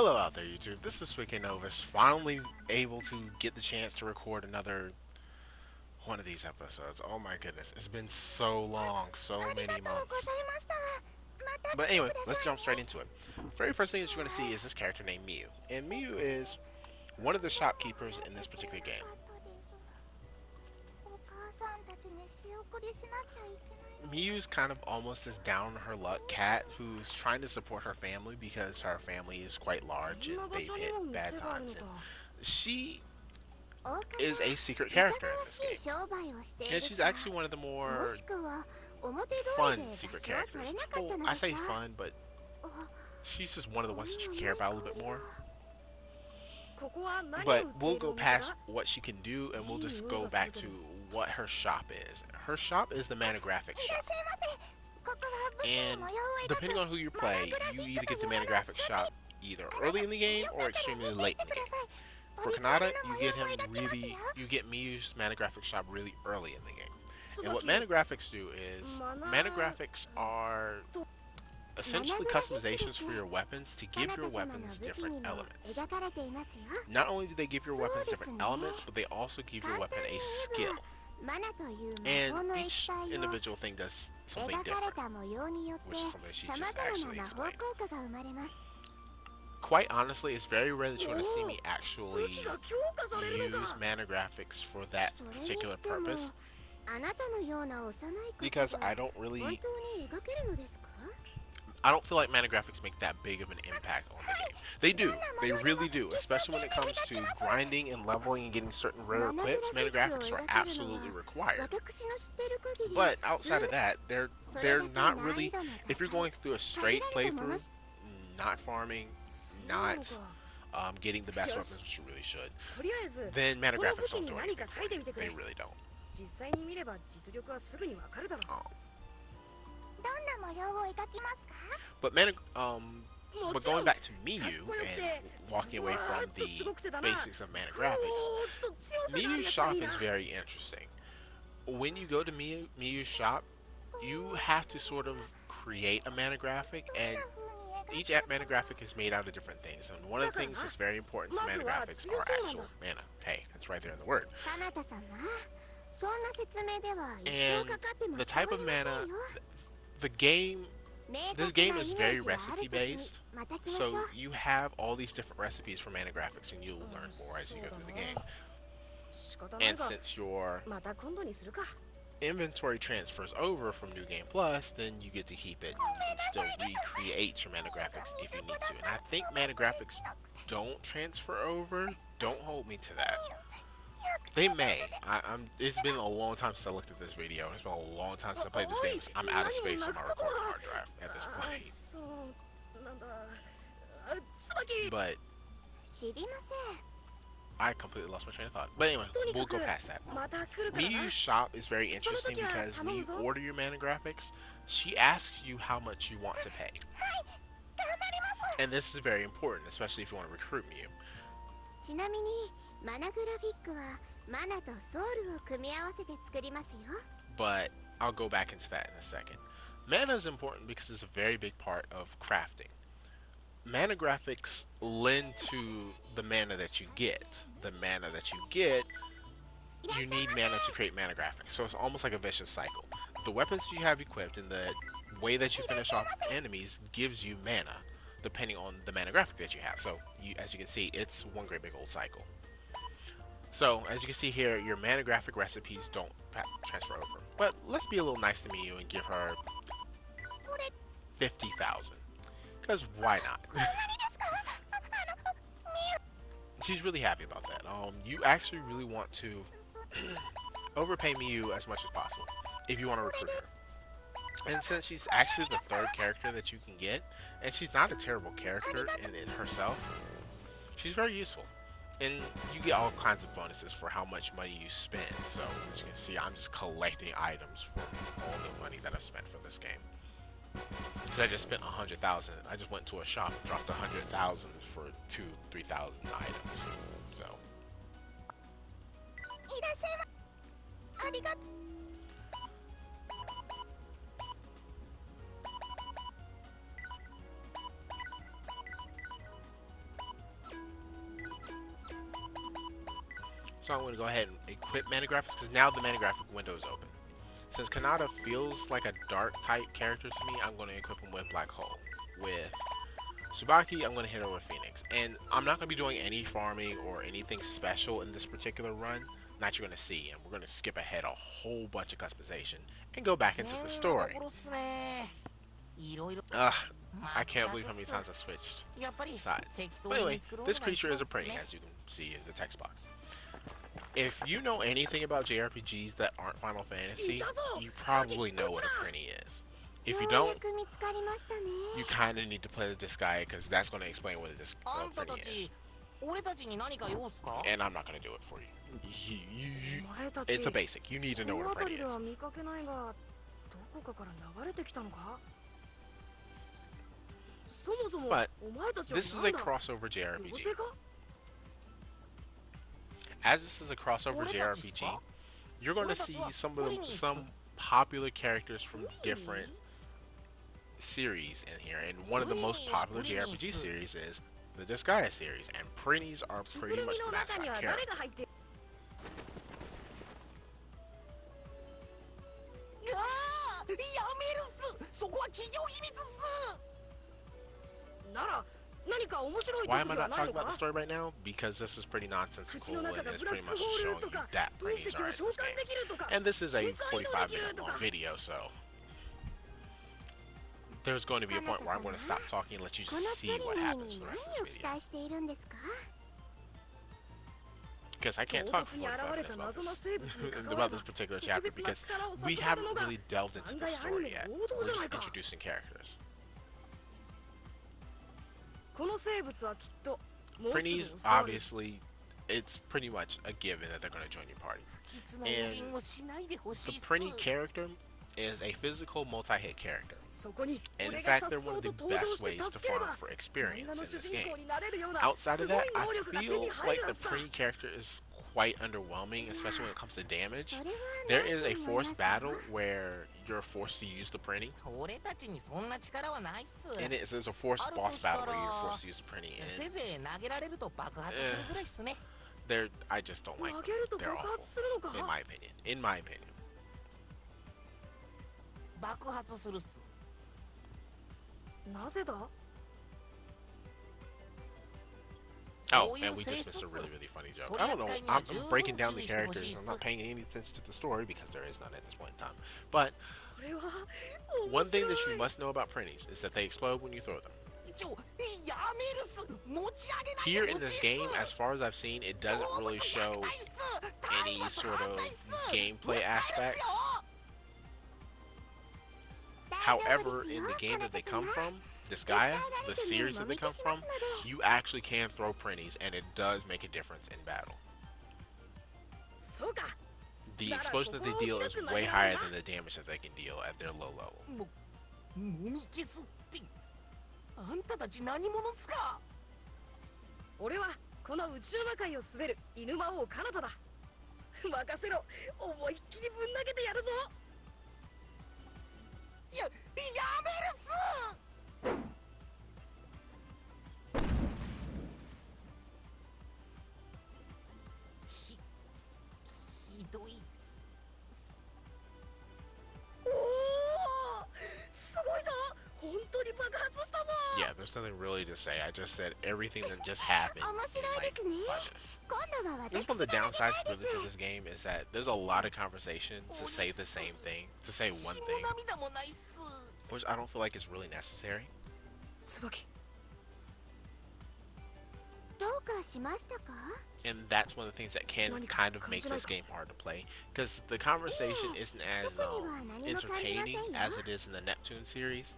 Hello out there, YouTube. This is Wicked Novus. Finally able to get the chance to record another one of these episodes. Oh my goodness, it's been so long, so many months. But anyway, let's jump straight into it. Very first thing that you're going to see is this character named Miyu. And Miyu is one of the shopkeepers in this particular game. Miyu's kind of almost this down on her luck cat who's trying to support her family because her family is quite large and they've hit bad times. And she is a secret character in this game. And she's actually one of the more fun secret characters. Well, I say fun, but she's just one of the ones that you care about a little bit more. But we'll go past what she can do and we'll just go back to what her shop is. Her shop is the Mana Graphics shop. And depending on who you play, you either get the Mana Graphics shop either early in the game or extremely late in the game. For Kanata, you get Miyu's Mana Graphics shop really early in the game. And what Mana Graphics do is, Mana Graphics are essentially customizations for your weapons to give your weapons different elements. Not only do they give your weapons different elements, but they also give your weapon a skill. And each individual thing does something different, which is something she just actually explained. Quite honestly, it's very rare that you're going to see me actually use Mana Graphics for that particular purpose, because I don't feel like Mana Graphics make that big of an impact on the game. They do. They really do. Especially when it comes to grinding and leveling and getting certain rare equips, Mana Graphics are absolutely required. But outside of that, they're not really... If you're going through a straight playthrough, not farming, not getting the best weapons, which you really should, then Mana Graphics don't do anything. They really don't. But but going back to Miyu and walking away from the basics of Mana Graphics, Miyu's shop is very interesting. When you go to Miyu's shop, you have to sort of create a Mana Graphic, and each Mana Graphic is made out of different things. And one of the things that's very important to Mana Graphics are actual mana. Hey, that's right there in the word. And the type of mana, this game is very recipe based, so you have all these different recipes for Mana Graphics and you'll learn more as you go through the game. And since your inventory transfers over from New Game Plus, then you get to keep it and still recreate your Mana Graphics if you need to. And I think Mana Graphics don't transfer over. Don't hold me to that. They may. It's been a long time since I looked at this video. It's been a long time since I played this game. I'm out of space on my recording hard drive at this point. But I completely lost my train of thought. But anyway, we'll go past that. Miyu's shop is very interesting because when you order your Mana Graphics, she asks you how much you want to pay. And this is very important, especially if you want to recruit Miyu. But I'll go back into that in a second. Mana is important because it's a very big part of crafting. Mana Graphics lend to the mana that you get. The mana that you get, you need mana to create Mana Graphics. So it's almost like a vicious cycle. The weapons you have equipped and the way that you finish off enemies gives you mana, depending on the Mana Graphic that you have. So as you can see, it's one great big old cycle. So as you can see here, your Mana Graphic recipes don't transfer over. But let's be a little nice to Miyu and give her 50,000. Because why not? She's really happy about that. You actually really want to overpay Miyu as much as possible if you want to recruit her. And since she's actually the third character that you can get, and she's not a terrible character in herself, she's very useful. And you get all kinds of bonuses for how much money you spend. So as you can see, I'm just collecting items from all the money that I've spent for this game. Because I just spent 100,000. I just went to a shop and dropped 100,000 for 2,000-3,000 items. So. So I'm going to go ahead and equip mana graphics because now the mana graphic window is open. Since Kanata feels like a dark type character to me, I'm going to equip him with Black Hole. With Tsubaki, I'm going to hit her with Phoenix. And I'm not going to be doing any farming or anything special in this particular run that you're going to see. And we're going to skip ahead a whole bunch of customization and go back into the story. Ugh, I can't believe how many times I switched sides. But anyway, this creature is a Prinny, as you can see in the text box. If you know anything about JRPGs that aren't Final Fantasy, you probably know what a Prinny is. If you don't, you kind of need to play this guy because that's going to explain what a Prinny is. And I'm not going to do it for you. It's a basic. You need to know what a Prinny is. But this is a crossover JRPG. As this is a crossover JRPG, you're going to see some popular characters from different series in here, and one of the most popular JRPG series is the Disgaea series, and Prinnies are pretty much the mascot character. Why am I not talking about the story right now? Because this is pretty nonsensical and it's pretty much just showing you that Prinnies are in this game. And this is a 45-minute long video, so there's going to be a point where I'm going to stop talking and let you see what happens for the rest of this video. Because I can't talk for 45 minutes about this particular chapter because we haven't really delved into the story yet. We're just introducing characters. Prinnies, obviously, it's pretty much a given that they're going to join your party. And the Prinny character is a physical multi-hit character. And in fact, they're one of the best ways to farm for experience in this game. Outside of that, I feel like the Prinny character is quite underwhelming, especially when it comes to damage. There is a forced battle where you're forced to use the Prinny. And there's a forced boss battle where you're forced to use the Prinny. And I just don't like them. They're awful, in my opinion. In my opinion. Oh, and we just missed a really, really funny joke. I don't know, I'm breaking down the characters. I'm not paying any attention to the story because there is none at this point in time. But one thing that you must know about Prinnies is that they explode when you throw them. Here in this game, as far as I've seen, it doesn't really show any sort of gameplay aspects. However, in the game that they come from, Disgaea, the series that they come from, you actually can throw Prinnies, and it does make a difference in battle. The explosion that they deal is way higher than the damage that they can deal at their low level. 俺はこの宇宙魔界を滑る犬魔王カナタだ。任せろ、思いっきりぶん投げてやるぞ。やめるっす。ひどい。おお、すごいぞ。本当に爆発したぞ。Yeah, there's nothing really to say. I just said everything that just happened in like 5 minutes. This is one of the downsides really to this game is that there's a lot of conversations to say the same thing, to say one thing, which I don't feel like is really necessary. And that's one of the things that can kind of make this game hard to play, because the conversation isn't as entertaining as it is in the Neptune series.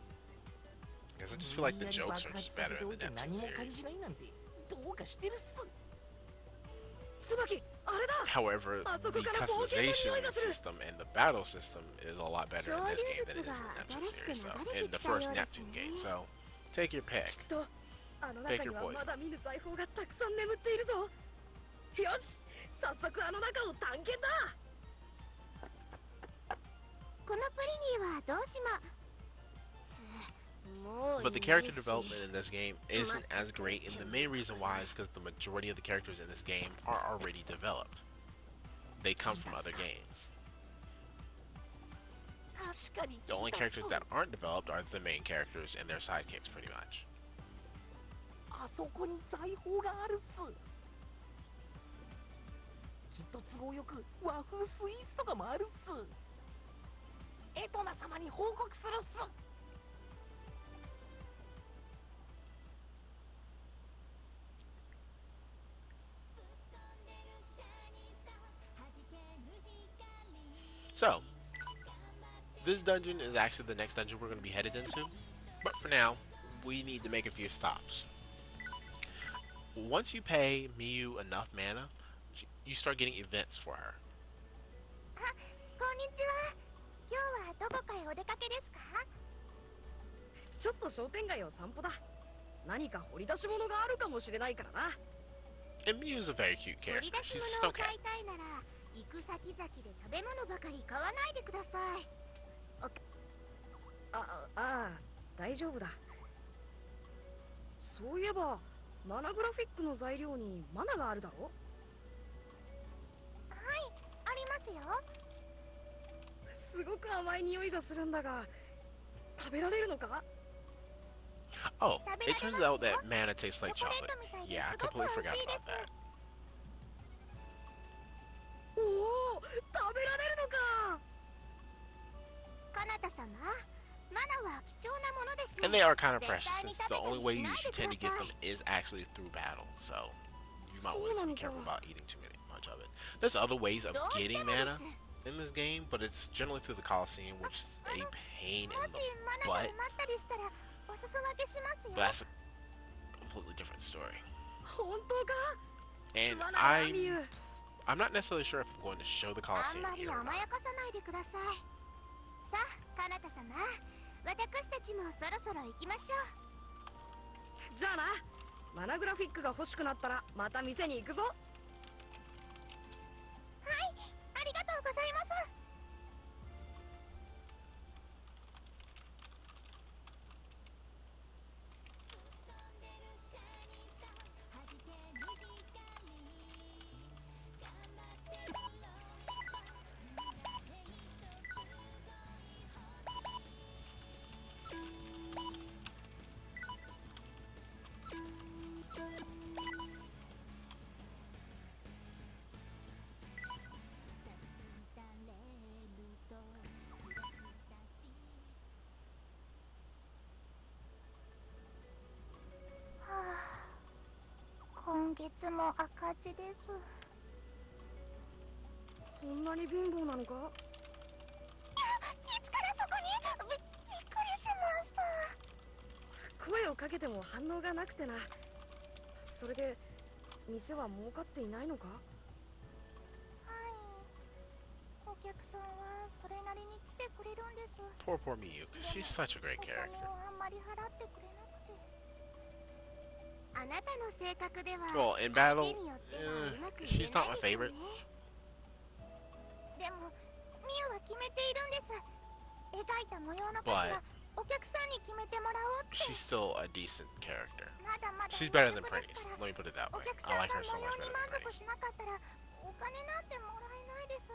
Because I just feel like the jokes are just better in the Neptune series. However, the customization system and the battle system is a lot better in this game than it is in the Neptune series, so in the first Neptune game, so take your pick. Pick your poison. よし、早速あの中を探検だ。このプリニーはどうしま。But the character development in this game isn't as great, and the main reason why is because the majority of the characters in this game are already developed. they come from other games. 確かに The 聞 only いたっ characters す that aren't developed are the main characters and their sidekicks, pretty much. あそこに財宝があるっす。きっと都合よく和風スイーツとかもあるっす。エトナ様に報告するっす。So, this dungeon is actually the next dungeon we're going to be headed into. But for now, we need to make a few stops. Once you pay Miyu enough mana, you start getting events for her. あ、こんにちは。今日はどこかへお出かけですか？ちょっと商店街を散歩だ。何か掘り出し物があるかもしれないからな。And Miyu's a very cute 掘 character. り出し She's a 物 snow を買 cat. いたいなら行く先々で食べ物ばかり買わないでください。大丈夫だ。そういえばマナグラフィックの材料にマナがあるだろ？はい、ありますよ。すごく甘い匂いがするんだが、食べられるのか？ Oh, it turns out that mana tastes like chocolate. Yeah, I completely forgot about that. おお、食べられるのか。カナタ様、マナは貴重なものです。 And they are kind of precious, since the only way you should tend to get them is actually through battle. So you might want to be careful about eating too much of it. There's other ways of getting mana in this game, but it's generally through the Coliseum, which is a pain in もし the マナが butt. 余ったりしたらお裾分けしますよ。 But that's a completely different story. 本当か？ And すまないな、ミユ。 I'm not necessarily sure if I'm going to show the あん Coliseum まり here or 甘 not. やかさないでください。さあ、カナタ様、私たちもそろそろ行きましょう。じゃあな。マナグラフィックが欲しくなったらまた店に行くぞ。はい、ありがとうございます。今月も赤字です。そんなに貧乏なのか？いつからそこに？びっくりしました。声をかけても反応がなくてな。それで店は儲かっていないのか？はい。お客さんはそれなりに来てくれるんです。 Poor Miyu, because she's such a great お金 character. をあんまり払ってくれなくて。あなたの性格では Well, in 相 battle, 手によってはうまく言 she's えな not い my でしょう favorite. ね。でもミユは決めているんです。描いた模様の価値はお客さんに決めてもらおうって。 She's still a decent character. まだまだ She's better than 未熟 Prince. ですから Let me put it that お way. 客さ I ん like が her so 模 much 様に better 満 than 足 Prince. しなかったらお金なんてもらえないです。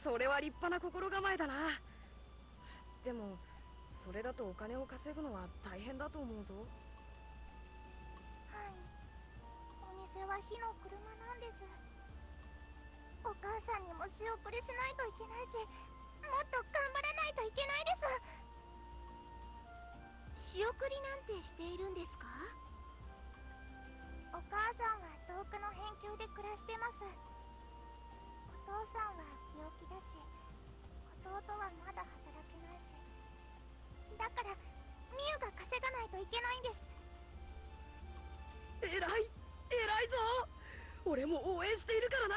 それは立派な心構えだな。でもそれだとお金を稼ぐのは大変だと思うぞ。はい。お店は火の車なんです。お母さんにも仕送りしないといけないし、もっと頑張らないといけないです。仕送りなんてしているんですか？お母さんは遠くの辺境で暮らしてます。お父さんは病気だし、弟はまだ働けないし、だからミユが稼がないといけないんです。偉いぞ。俺も応援しているからな。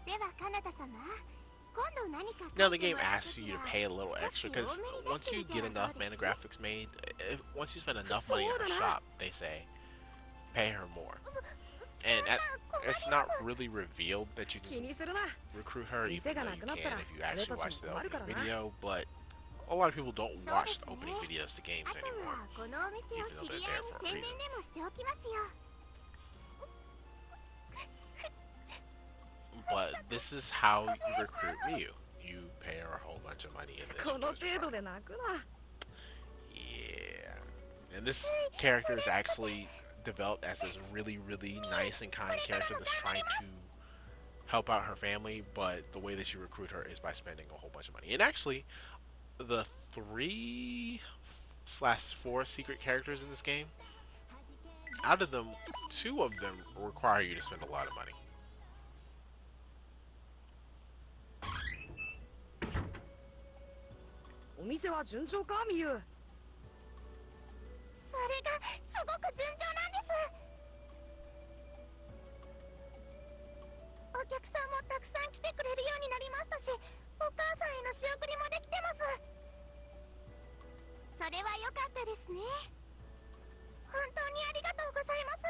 ではカナタ様、今度何か Now the game asks you to pay a little extra because once you get enough mana graphics made, once you spend enough money in the shop, they say pay her more. And it's not really revealed that you 気 can にするな。 recruit her, even 店が though な you くなっ can たら if you actually watch the 俺たちも困るからな。 opening video. But a lot of people don't watch the そうですね。 opening videos to games あと anymore. はこのお店を知り合いに宣伝でもしておきますよ。But this is how you recruit Miyu. You pay her a whole bunch of money and then she この joins your 程度 party. で泣くな。 Yeah. And this character is actually developed as this really, really nice and kind character that's trying to help out her family, but the way that you recruit her is by spending a whole bunch of money. And actually, the 3/4 secret characters in this game, out of them, 2 of them require you to spend a lot of money. お店は順調か、みゆ。それがすごく順調なんです。お客さんもたくさん来てくれるようになりましたし、お母さんへの仕送りもできてます。それは良かったですね。本当にありがとうございます。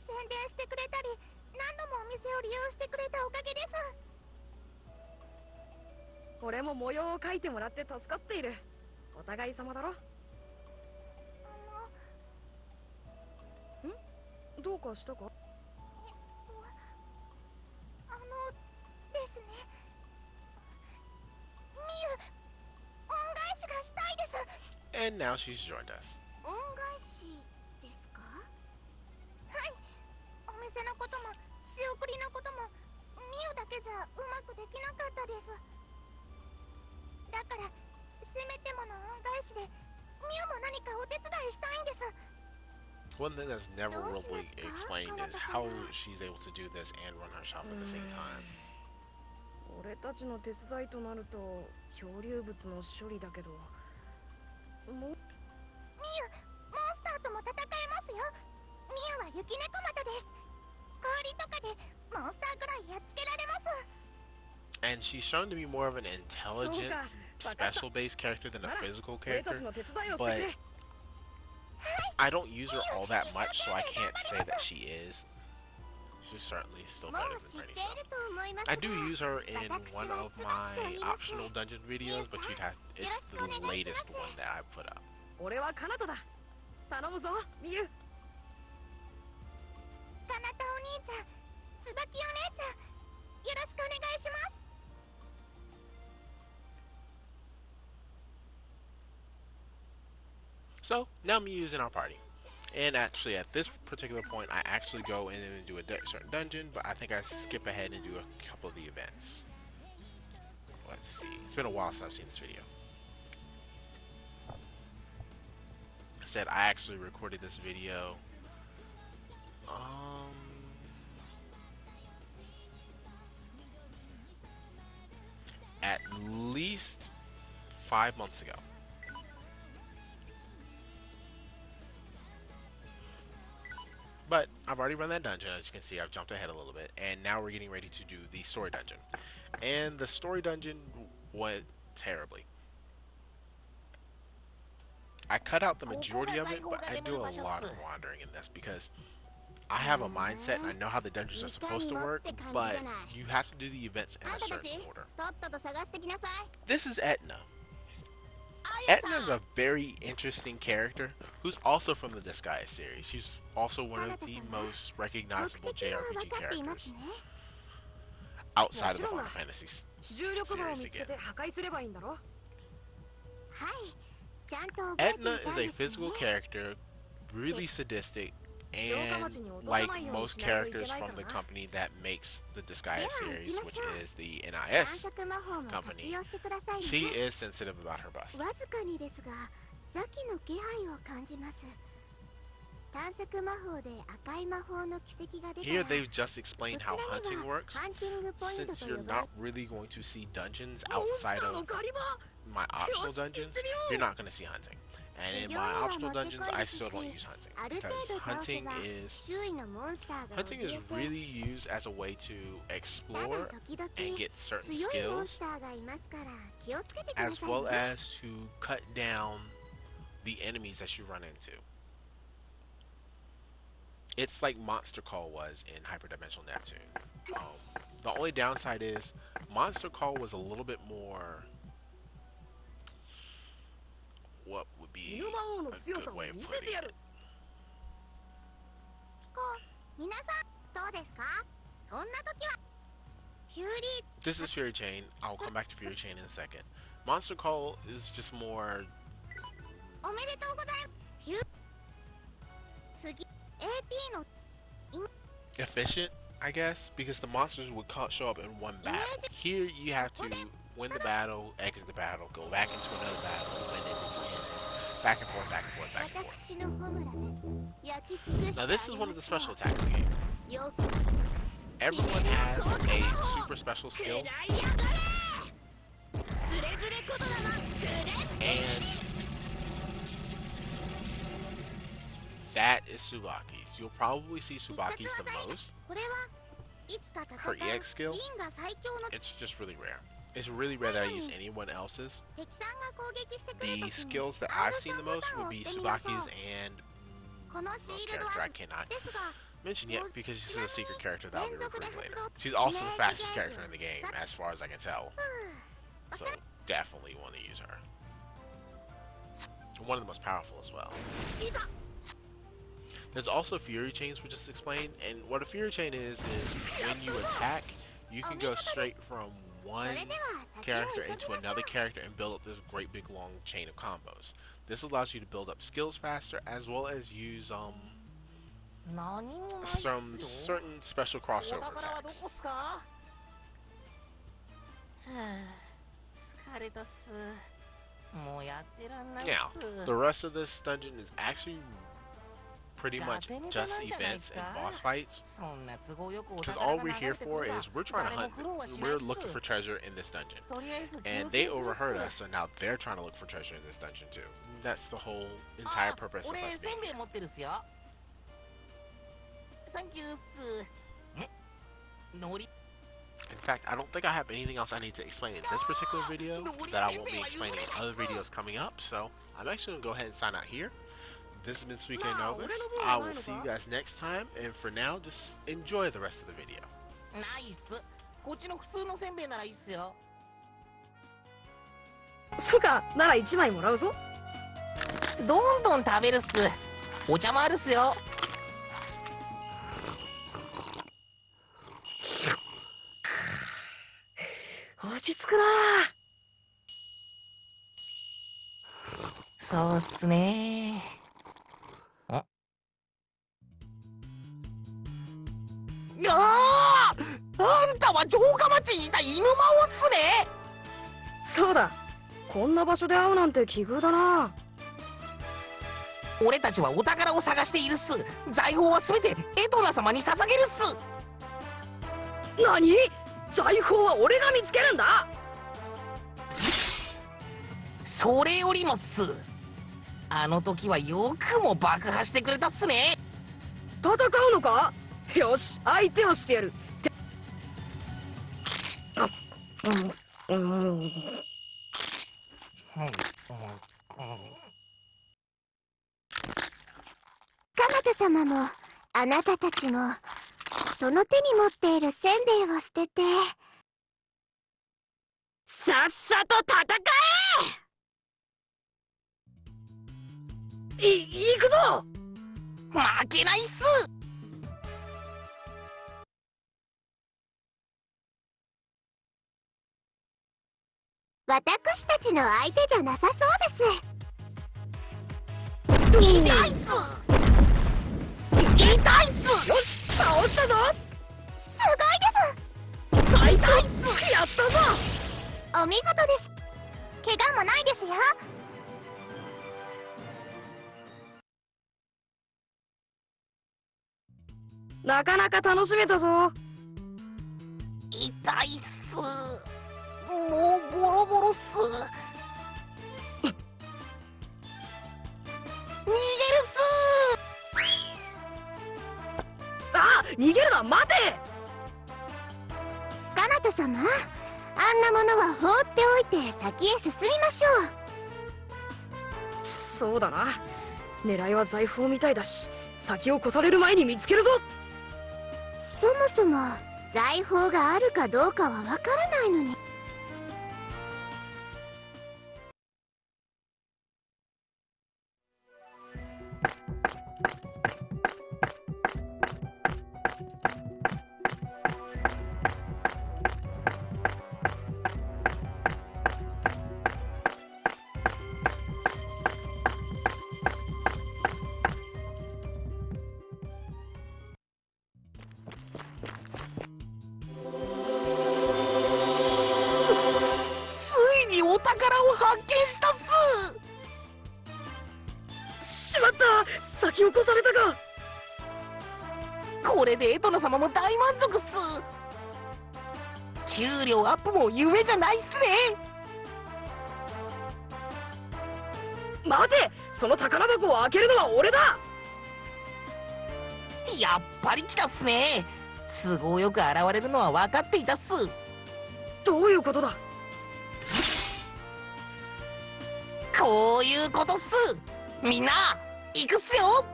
宣伝してくれたり、何度もお店を利用してくれたおかげです。俺も模様を描いてもらって助かっている。お互い様だろ。どうかしたか？ですね。みゆ、恩返しがしたいです。 And now she's joined us. 恩返しですか？はい。お店のことも仕送りのこともみゆだけじゃうまくできなかったです。だからせめてもの恩返しでみゆも何かお手伝いしたいんです。 One thing that's never really explained is how she's able to do this and run her shop at the same time. 俺たちの手伝いとなると漂流物の処理だけど。みゆ、モンスターとも戦えますよ。みゆは雪猫股です。氷とかでモンスターぐらいやっつけられます。 And she's shown to be more of an intelligent, special-based character than a physical character. But I don't use her all that much, so I can't say that she is. She's certainly still better than Trinity. I do use her in one of my optional dungeon videos, but it's the latest one that I put up. 俺はカナタだ。頼むぞ、みゆ。カナタお兄ちゃん、椿お姉ちゃん、よろしくお願いします。 So now Miyu's in our party, and actually at this particular point I actually go in and do a certain dungeon, but I think I skip ahead and do a couple of the events. Let's see, it's been a while since I've seen this video. I said I actually recorded this video at least 5 months ago. But I've already run that dungeon. As you can see, I've jumped ahead a little bit, and now we're getting ready to do the story dungeon. And the story dungeon went terribly. I cut out the majority of it, but I do a lot of wandering in this because I have a mindset and I know how the dungeons are supposed to work, but you have to do the events in a certain order. This is Etna. Etna is a very interesting character who's also from the Disgaea series. She's also one of the most recognizable JRPG characters outside of the Final Fantasy series again. Etna is a physical character, really sadistic, and like most characters from the company that makes the Disgaea series, which is the NIS company, she is sensitive about her bust. Here they've just explained how hunting works. Since you're not really going to see dungeons outside of my optional dungeons, you're not going to see hunting. And in my optional dungeons, I still don't use hunting because hunting is really used as a way to explore and get certain skills, as well as to cut down the enemies that you run into. It's like Monster Call was in Hyperdimensional Neptune. The only downside is Monster Call was a little bit more. What would be a good way of putting it? This is Fury Chain. I'll come back to Fury Chain in a second. Monster Call is just more efficient, I guess, because the monsters would show up in one battle. Here you have to win the battle, exit the battle, go back into another battle, win it, back and forth, back and forth, back and forth. Now this is one of the special attacks in the game. Everyone has a super special skill, and that is Tsubaki's. You'll probably see Tsubaki's the most. Her EX skill, it's just really rare. It's really rare that I use anyone else's. The skills that I've seen the most would be Tsubaki's and a character I cannot mention yet because she's a secret character that I'll be recruiting later. She's also the fastest character in the game as far as I can tell. So definitely want to use her. One of the most powerful as well. There's also Fury Chains, we just explained, and what a Fury Chain is when you attack, you can go straight from one character into another character and build up this great big long chain of combos. This allows you to build up skills faster as well as use some certain special crossover attacks. Now, the rest of this dungeon is actually pretty much just events and boss fights, because all we're here for is we're trying to hunt, we're looking for treasure in this dungeon, and they overheard us, so now they're trying to look for treasure in this dungeon too. That's the whole entire purpose of us being here. In fact, I don't think I have anything else I need to explain in this particular video that I won't be explaining in other videos coming up, so I'm actually going to go ahead and sign out here. This has been Suike Novus. I will see you guys next time, and for now, just enjoy the rest of the video. Soka, なら1枚もらうぞ。どんどん食べるっす。お茶もあるっすよ。落ち着くな。そうっすね。ああ！あんたは城下町にいた犬魔王っすね。そうだ。こんな場所で会うなんて奇遇だな。俺たちはお宝を探しているっす。財宝は全てエトナ様に捧げるっす。何？財宝は俺が見つけるんだ。それよりもっす。あの時はよくも爆破してくれたっすね。戦うのか？よし、相手をしてやる。カナタ様もあなたたちもその手に持っているせんべいを捨ててさっさと戦え。行くぞ。負けないっす。私たちの相手じゃなさそうです。痛いっす。痛いっす。よし、倒したぞ。すごいです。最高っす。やったぞ。お見事です。怪我もないですよ。なかなか楽しめたぞ。痛いっす。もうボロボロっす。逃げるっす。あ、逃げるな、待て。カナタ様、あんなものは放っておいて先へ進みましょう。そうだな。狙いは財宝みたいだし、先を越される前に見つけるぞ。そもそも財宝があるかどうかはわからないのに。先を越されたか。これでエトナ様も大満足っす。給料アップも夢じゃないっすね。待て、その宝箱を開けるのは俺だ。やっぱり来たっすね。都合よく現れるのは分かっていたっす。どういうことだ。こういうことっす。みんな行くっすよ。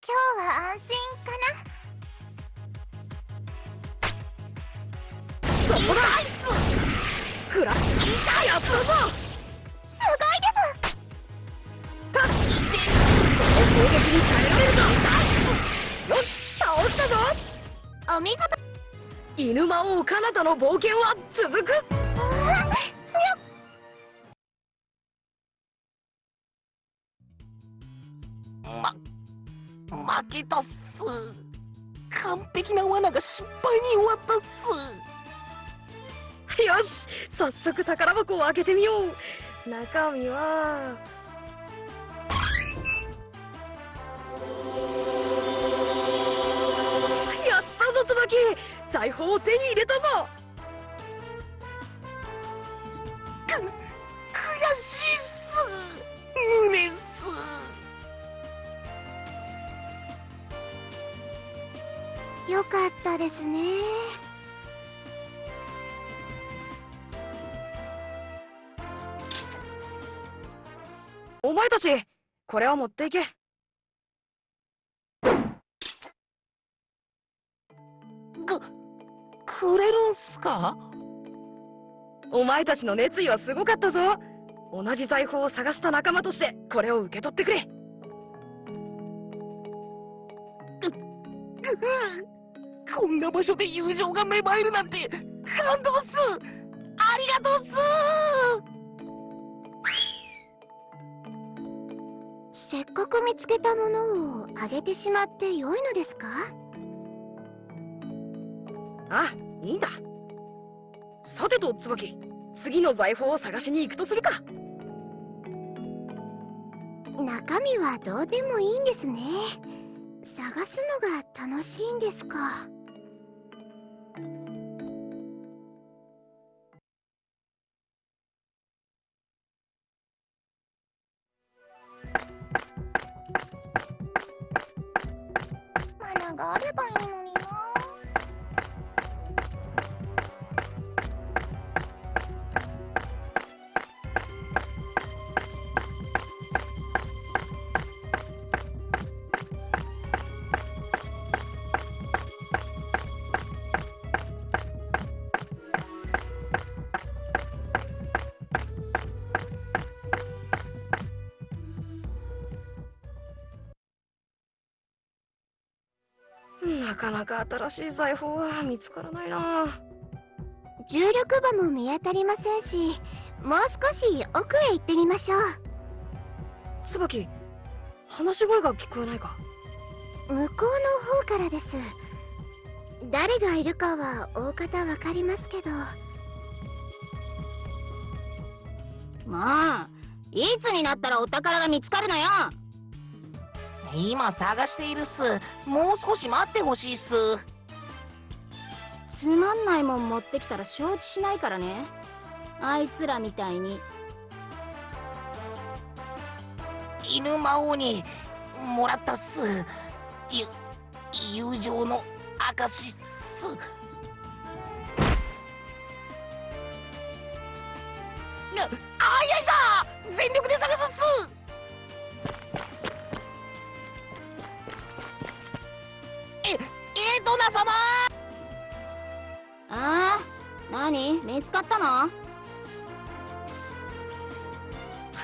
今日は安心かな。そこだ。フラッやったぞ。すごいです。たっ攻撃に耐えられるか。よし、倒したぞ。お見事。犬魔王カナタの冒険は続く。強っ。負けたっす。完璧な罠が失敗に終わったっす。よし、早速宝箱を開けてみよう。中身はやったぞツバキ、財宝を手に入れたぞ。悔しいっす。胸っす。よかったですね。お前たち、これは持っていけ。くれるんすか。お前たちの熱意はすごかったぞ。同じ財宝を探した仲間としてこれを受け取ってくれ。こんな場所で友情が芽生えるなんて感動っす。ありがとうっす。せっかく見つけたものをあげてしまって良いのですか。あ、いいんだ。さてとツバキ、次の財宝を探しに行くとするか。中身はどうでもいいんですね。探すのが楽しいんですか。マナがあればいいのにな。なかなか新しい財宝は見つからないな。重力場も見当たりませんし、もう少し奥へ行ってみましょう。ツバキ、話し声が聞こえないか。向こうの方からです。誰がいるかは大方わかりますけど。まあ、いつになったらお宝が見つかるのよ。今探しているっす。もう少し待ってほしいっす。つまんないもん持ってきたら承知しないからね。あいつらみたいに。犬魔王にもらったっす。友情の証っす。あやいさ全力で探すっす。エトナ様。ああ、何見つかったの。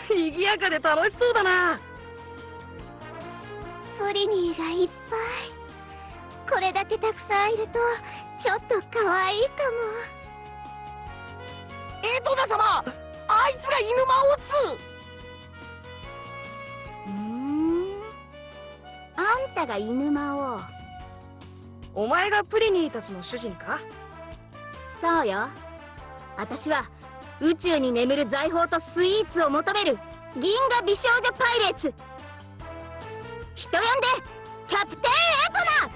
賑やかで楽しそうだな。トリニーがいっぱい。これだけたくさんいるとちょっと可愛いかも。エトナ様、あいつが犬魔王っす。あんたが犬魔王。お前がプリニーたちの主人か。そうよ。私は宇宙に眠る財宝とスイーツを求める銀河美少女パイレーツ。人呼んでキャプテンエトナ。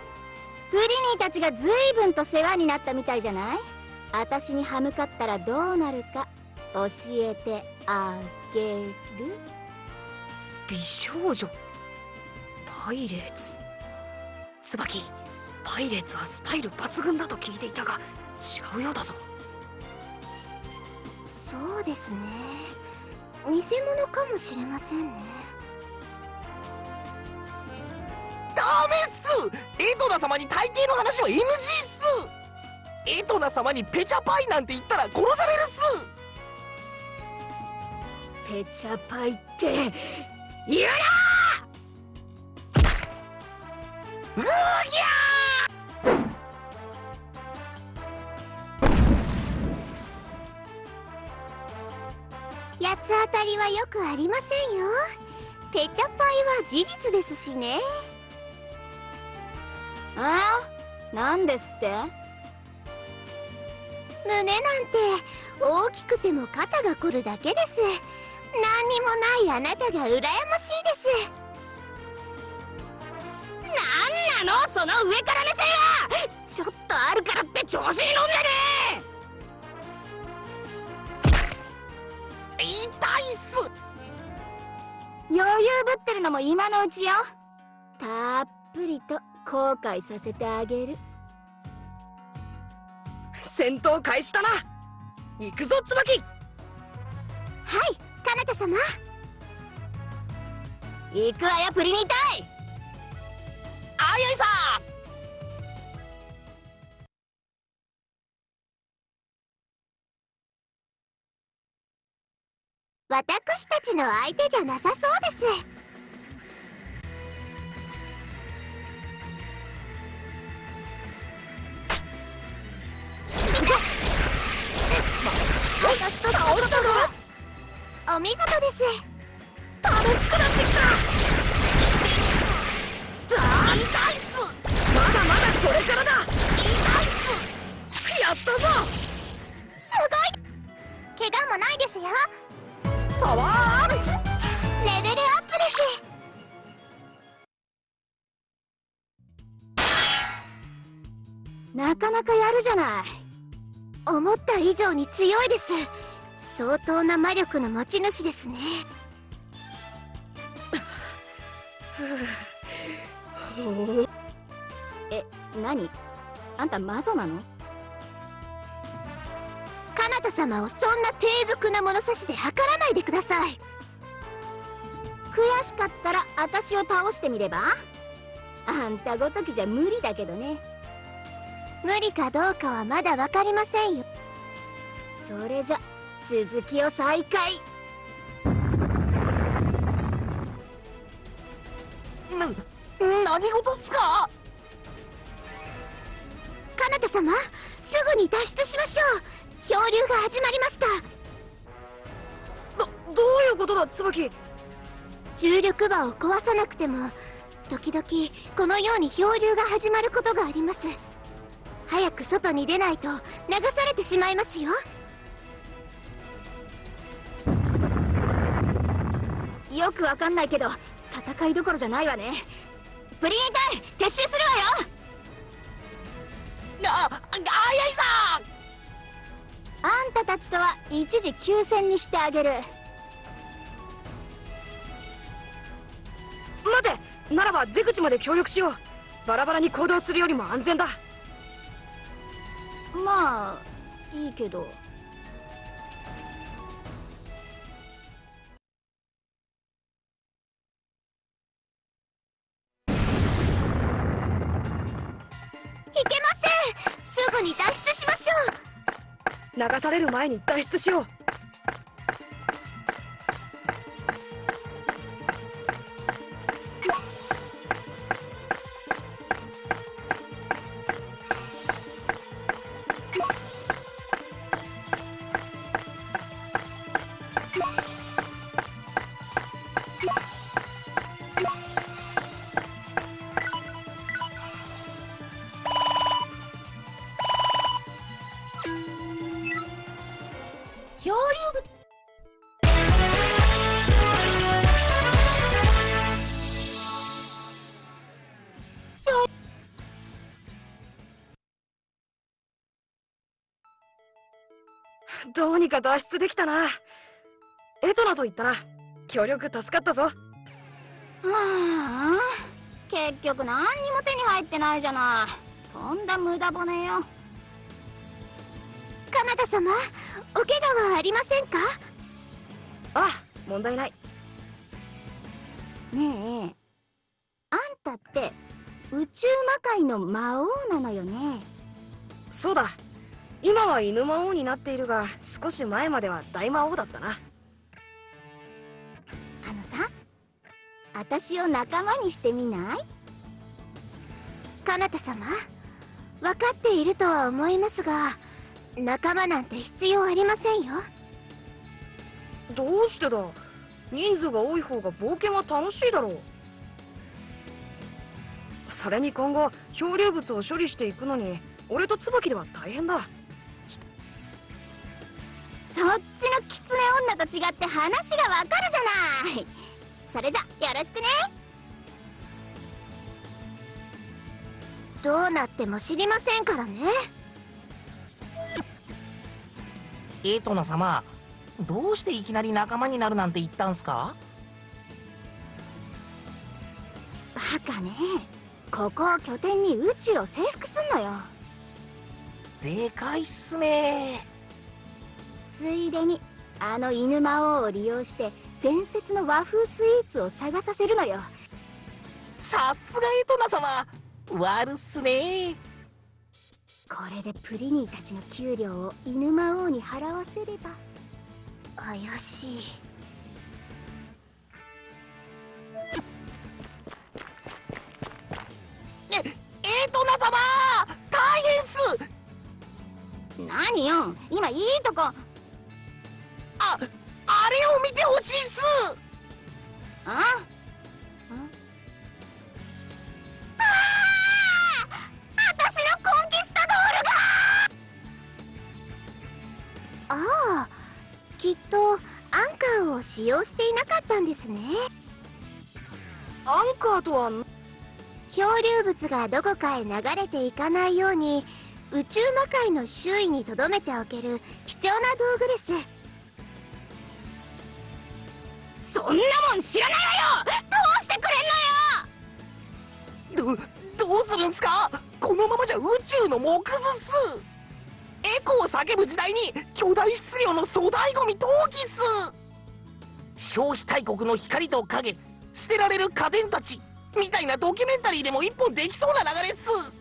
プリニーたちが随分と世話になったみたいじゃない。私に歯向かったらどうなるか教えてあげる。美少女パイレーツ。椿、パイレーツはスタイル抜群だと聞いていたが違うようだぞ。そうですね、偽物かもしれませんね。ダメっす。エトナ様に体型の話は NG っす。エトナ様にペチャパイなんて言ったら殺されるっす。ペチャパイって言うな。うぎゃ八つ当たりはよくありませんよ。ペチャパイは事実ですしね。ああ、なんですって。胸なんて大きくても肩が凝るだけです。何にもないあなたが羨ましいです。なんなのその上から目線は。ちょっとあるからって調子に乗んでね。痛いっす。余裕ぶってるのも今のうちよ。たっぷりと後悔させてあげる。戦闘開始だな。行くぞ椿。はい、カナタ様。行くわよプリニータイ。あいあいさ。私たちの相手じゃなさそうです。お見事です。楽しくなってきた。痛いっす。まだまだこれからだ。痛いっす。やったぞ。すごい。怪我もないですよ。パワーアップ。レベルアップです。なかなかやるじゃない。思った以上に強いです。相当な魔力の持ち主ですね。え、何？あんた魔女なの？カナタ様をそんな低俗な物差しで測らないでください。悔しかったら私を倒してみれば？あんたごときじゃ無理だけどね。無理かどうかはまだ分かりませんよ。それじゃ続きを再開。何事っすか？カナタ様、すぐに脱出しましょう。漂流が始まりました。どういうことだ椿。重力場を壊さなくても時々このように漂流が始まることがあります。早く外に出ないと流されてしまいますよ。よくわかんないけど戦いどころじゃないわね。プリンタイ撤収するわよ。あいあいさ。あんたたちとは一時休戦にしてあげる。待て、ならば出口まで協力しよう。バラバラに行動するよりも安全だ。まあいいけど。いけません。すぐに脱出しましょう。流される前に脱出しよう。漂流どうにか脱出できたな。エトナと言ったな。協力助かったぞ。結局何にも手に入ってないじゃない。とんだ無駄骨よ。カナタ様、お怪我はありませんか？ああ、問題ない。ねえ、あんたって宇宙魔界の魔王なのよね。そうだ。今は犬魔王になっているが、少し前までは大魔王だったな。あのさ、私を仲間にしてみない？カナタ様、分かっているとは思いますが、仲間なんて必要ありませんよ。どうしてだ。人数が多い方が冒険は楽しいだろう。それに今後漂流物を処理していくのに俺と椿では大変だ。そっちのキツネ女と違って話がわかるじゃない。それじゃよろしくね。どうなっても知りませんからね。エトナ様、どうしていきなり仲間になるなんて言ったんすか？バカね。ここを拠点に宇宙を征服すんのよ。でかいっすね。ついでにあの犬魔王を利用して伝説の和風スイーツを探させるのよ。さすがエトナ様、悪っすね。これでプリニーたちの給料を犬魔王に払わせれば。怪しい。エトナ様、大変っす。何よ、今いいとこ。あれを見てほしいっす。あ私のコンキスタドールが。ああ、きっとアンカーを使用していなかったんですね。アンカーとは。漂流物がどこかへ流れていかないように宇宙魔界の周囲に留めておける貴重な道具です。そんなもん知らないわよ。どうしてくれんのよ。どうするんすか？このままじゃ宇宙の藻くずっす。エコを叫ぶ時代に巨大質量の粗大ゴミ投棄っす。消費大国の光と影、捨てられる家電たちみたいなドキュメンタリーでも一本できそうな流れっす。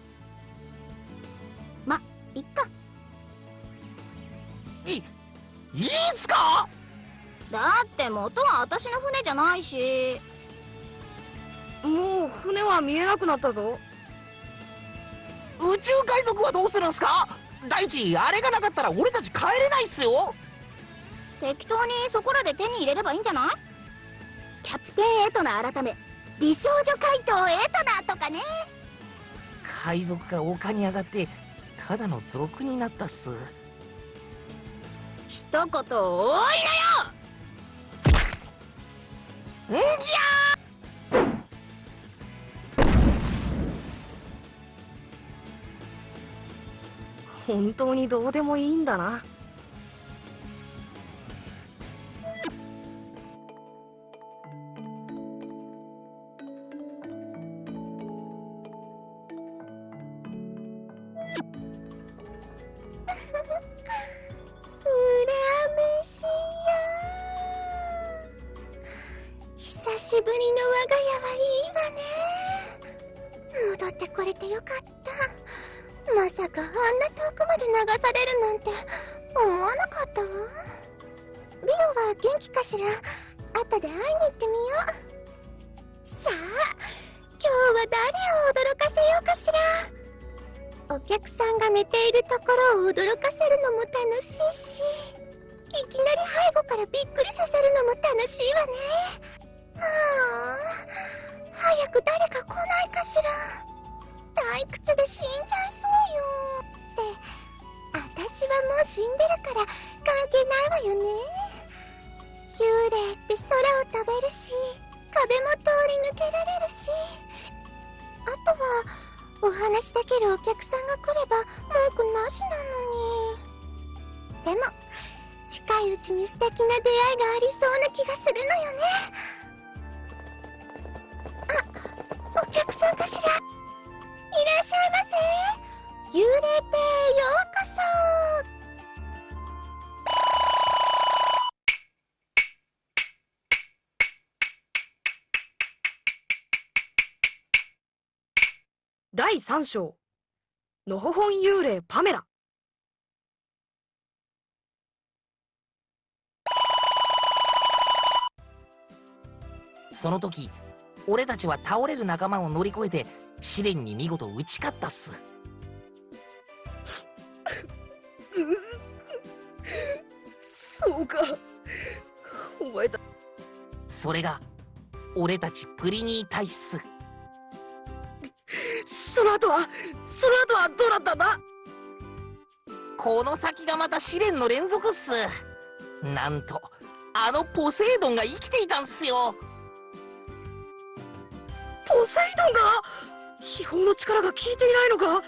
ま、いっか。いいんすか？だって元は私の船じゃないし。もう船は見えなくなったぞ。宇宙海賊はどうするんすか？第一、あれがなかったら俺たち帰れないっすよ。適当にそこらで手に入れればいいんじゃない？キャプテンエトナ改め美少女怪盗エトナとかね。海賊が丘に上がってただの賊になったっす。一言多いのよ。んぎゃ本当にどうでもいいんだな。久しぶりの我が家はいいわね。戻ってこれてよかった。まさかあんな遠くまで流されるなんて思わなかったわ。ビオは元気かしら？後で会いに行ってみよう。さあ、今日は誰を驚かせようかしら。お客さんが寝ているところを驚かせるのも楽しいし、いきなり背後からびっくりさせるのも楽しいわね。早く誰か来ないかしら。退屈で死んじゃいそうよ。って私はもう死んでるから関係ないわよね。幽霊って空を飛べるし、壁も通り抜けられるし、あとはお話しできるお客さんが来れば文句なしなのに。でも近いうちに素敵な出会いがありそうな気がするのよね。あ、お客さんかしら。いらっしゃいませ。幽霊亭ようこそ。第3章のほほん幽霊パメラ。その時俺たちは倒れる仲間を乗り越えて試練に見事打ち勝ったっす。そうか、お前だ。それが俺たちプリニー隊っす。その後はどうなったんだ。この先がまた試練の連続っす。なんとあのポセイドンが生きていたんすよ。ポセイドンが秘宝の力が効いていないのか。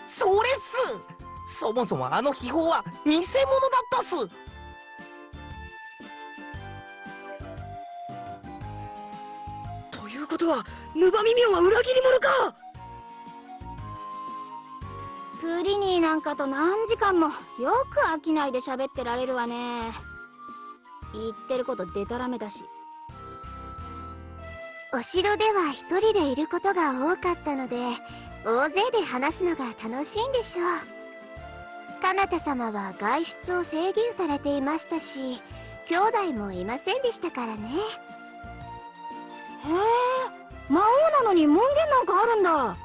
それっす。そもそもあの秘宝は偽物だったっす。ということはヌバミミョンは裏切り者か。プリニーなんかと何時間もよく飽きないで喋ってられるわね。言ってることデタラメだし。お城では一人でいることが多かったので、大勢で話すのが楽しいんでしょう。カナタ様は外出を制限されていましたし、兄弟もいませんでしたからね。へえ、魔王なのに門限なんかあるんだ。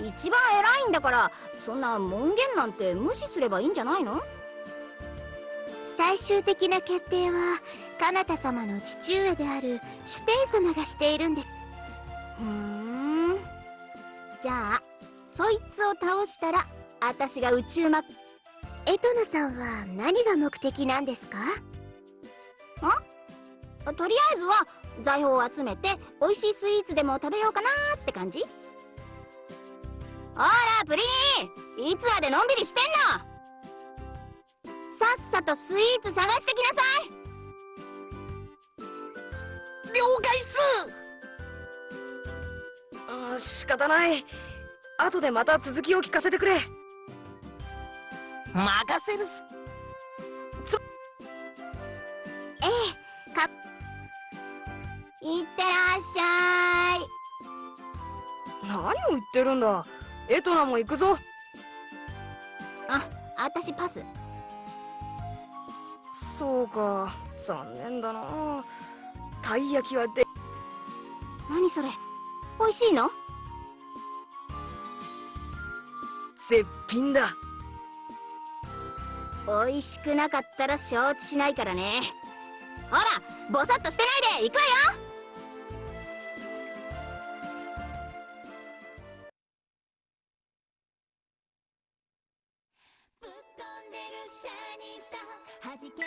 一番偉いんだから、そんな門限なんて無視すればいいんじゃないの。最終的な決定はカナタ様の父上であるシュテイ様がしているんです。じゃあそいつを倒したら私が宇宙マップ。エトナさんは何が目的なんですか？とりあえずは財宝を集めて美味しいスイーツでも食べようかなーって感じ。ほらプリニー、いつまでのんびりしてんの。さっさとスイーツ探してきなさい。了解っす。仕方ない。後でまた続きを聞かせてくれ。任せるっす。ええ、いってらっしゃい。何を言ってるんだ。エトナも行くぞ。私パス。そうか、残念だな。たい焼きはで。何それ、美味しいの？絶品だ。美味しくなかったら承知しないからね。ほらボサッとしてないで行くわよ。ぶっ飛んでるシャイニースター弾ける光